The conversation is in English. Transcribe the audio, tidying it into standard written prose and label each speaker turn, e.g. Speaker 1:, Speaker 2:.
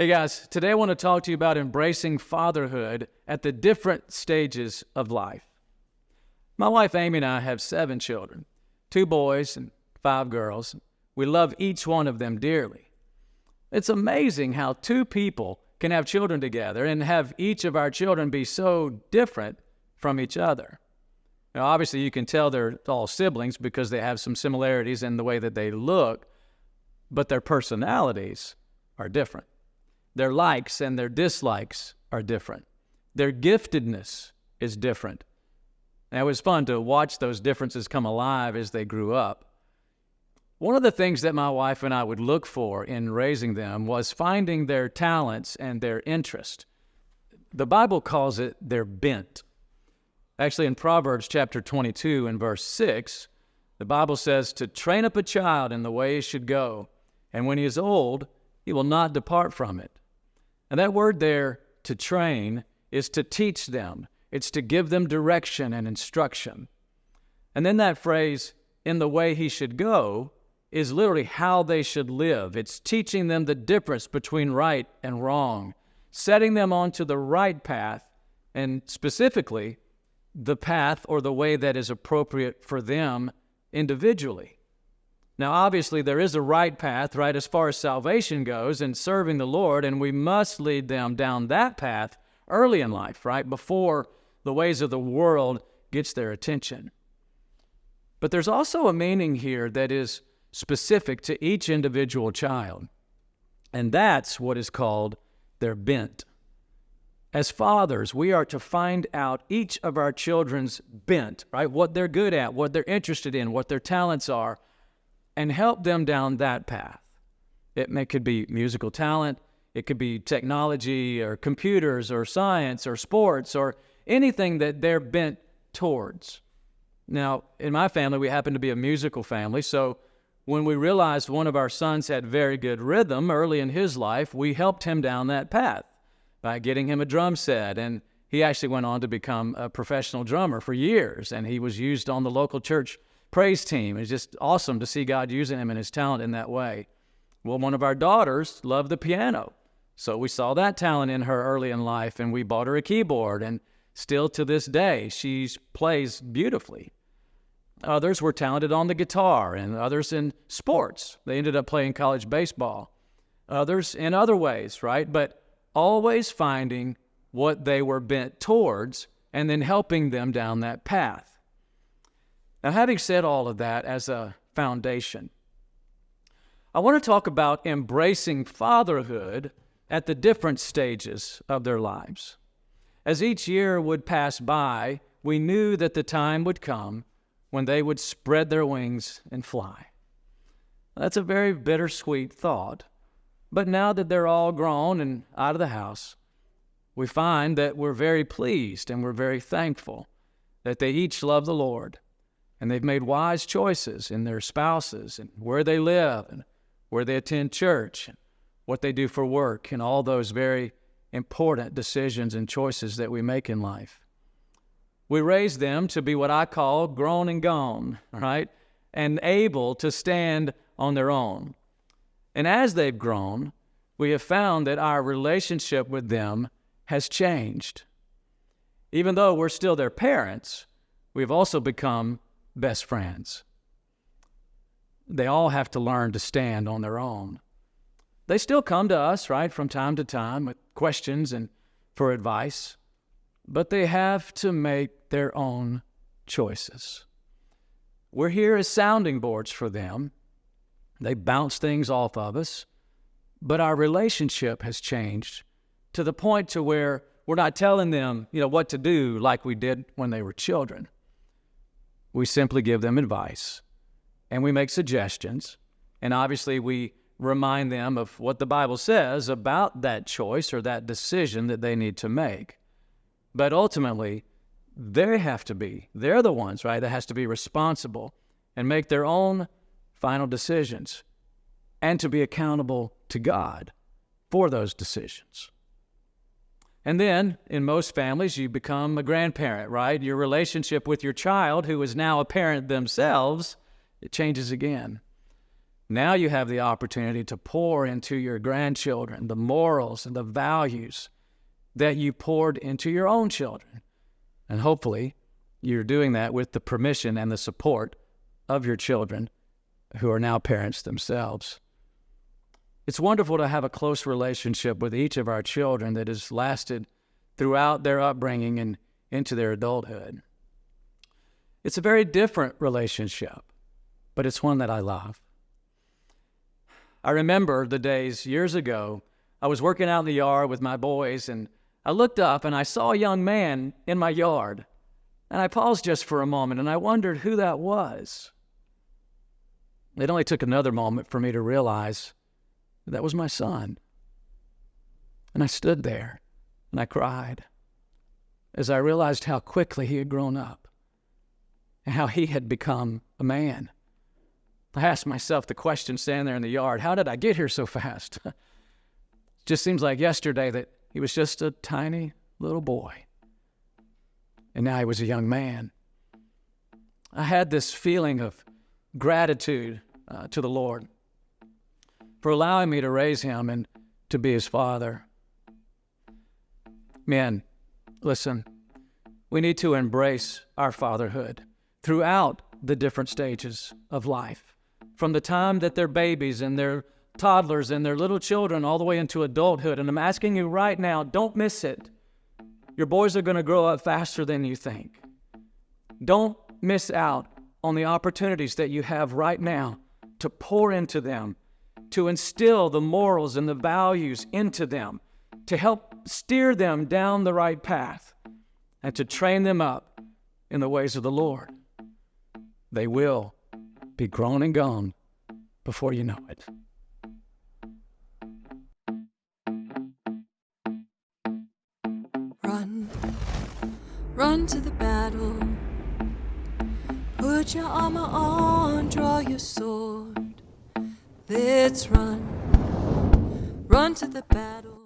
Speaker 1: Hey guys, today I want to talk to you about embracing fatherhood at the different stages of life. My wife Amy and I have 7 children, 2 boys and 5 girls. We love each one of them dearly. It's amazing how 2 people can have children together and have each of our children be so different from each other. Now, obviously, you can tell they're all siblings because they have some similarities in the way that they look, but their personalities are different. Their likes and their dislikes are different. Their giftedness is different. And it was fun to watch those differences come alive as they grew up. One of the things that my wife and I would look for in raising them was finding their talents and their interest. The Bible calls it their bent. Actually, in Proverbs chapter 22 and verse 6, the Bible says to train up a child in the way he should go, and when he is old, he will not depart from it. And that word there, to train, is to teach them. It's to give them direction and instruction. And then that phrase, in the way he should go, is literally how they should live. It's teaching them the difference between right and wrong, setting them onto the right path, and specifically, the path or the way that is appropriate for them individually. Now, obviously, there is a right path, right, as far as salvation goes and serving the Lord, and we must lead them down that path early in life, right, before the ways of the world gets their attention. But there's also a meaning here that is specific to each individual child, and that's what is called their bent. As fathers, we are to find out each of our children's bent, right, what they're good at, what they're interested in, what their talents are, and help them down that path. It could be musical talent, it could be technology or computers or science or sports or anything that they're bent towards. Now, in my family, we happen to be a musical family, so when we realized one of our sons had very good rhythm early in his life, we helped him down that path by getting him a drum set, and he actually went on to become a professional drummer for years, and he was used on the local church praise team. It's just awesome to see God using him and his talent in that way. Well, one of our daughters loved the piano, so we saw that talent in her early in life, and we bought her a keyboard, and still to this day, she plays beautifully. Others were talented on the guitar, and others in sports. They ended up playing college baseball. Others in other ways, right? But always finding what they were bent towards and then helping them down that path. Now, having said all of that as a foundation, I want to talk about embracing fatherhood at the different stages of their lives. As each year would pass by, we knew that the time would come when they would spread their wings and fly. That's a very bittersweet thought. But now that they're all grown and out of the house, we find that we're very pleased and we're very thankful that they each love the Lord. And they've made wise choices in their spouses and where they live and where they attend church and what they do for work and all those very important decisions and choices that we make in life. We raise them to be what I call grown and gone, right? And able to stand on their own. And as they've grown, we have found that our relationship with them has changed. Even though we're still their parents, we've also become best friends. They all have to learn to stand on their own. They still come to us, right, from time to time with questions and for advice, but they have to make their own choices. We're here as sounding boards for them. They bounce things off of us, but our relationship has changed to the point to where we're not telling them, what to do like we did when they were children. We simply give them advice, and we make suggestions, and obviously we remind them of what the Bible says about that choice or that decision that they need to make. But ultimately, they're the ones, right, that has to be responsible and make their own final decisions and to be accountable to God for those decisions. And then, in most families, you become a grandparent, right? Your relationship with your child, who is now a parent themselves, it changes again. Now you have the opportunity to pour into your grandchildren the morals and the values that you poured into your own children. And hopefully, you're doing that with the permission and the support of your children who are now parents themselves. It's wonderful to have a close relationship with each of our children that has lasted throughout their upbringing and into their adulthood. It's a very different relationship, but it's one that I love. I remember the days years ago, I was working out in the yard with my boys, and I looked up and I saw a young man in my yard. And I paused just for a moment and I wondered who that was. It only took another moment for me to realize that was my son. And I stood there and I cried as I realized how quickly he had grown up and how he had become a man. I asked myself the question standing there in the yard, how did I get here so fast? It just seems like yesterday that he was just a tiny little boy. And now he was a young man. I had this feeling of gratitude to the Lord for allowing me to raise him and to be his father. Men, listen, we need to embrace our fatherhood throughout the different stages of life, from the time that they're babies and they're toddlers and they're little children all the way into adulthood. And I'm asking you right now, don't miss it. Your boys are going to grow up faster than you think. Don't miss out on the opportunities that you have right now to pour into them, to instill the morals and the values into them, to help steer them down the right path, and to train them up in the ways of the Lord. They will be grown and gone before you know it.
Speaker 2: Run to the battle. Put your armor on, draw your sword. Let's run to the battle.